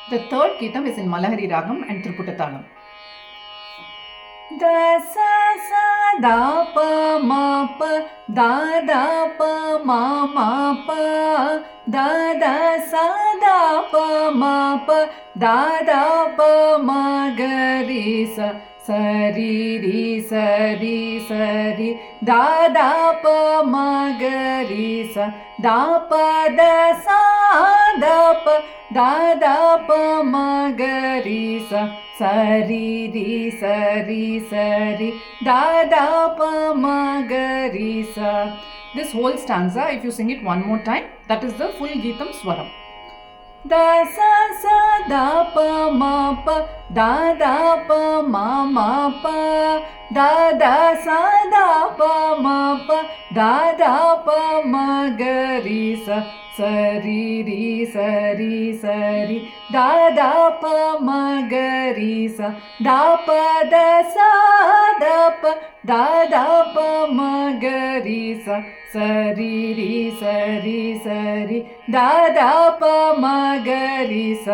The third Geetam is in Malahari Ragam and Triputa Talam. Da sa sa da pa ma pa da da pa ma ma pa da da sa da pa ma pa da da pa ma ga ri sa sari ri sari sari da da pa ma ga ri sa da pa da sa da pa da da pa ma ga ri sa sari ri sari sari da da pa ma ga ri sa. This whole stanza, if you sing it one more time, that is the full Geetam Swaram. Da sa sa da pa ma pa da da pa ma ma pa da da sa da pa ma pa da da pa ma ga ri sa sari ri sari sari da da pa ma ga ri sa da pa da sa da pa da da pa ma ga ri sa sari ri sari sari da da pa ma ga ri sa.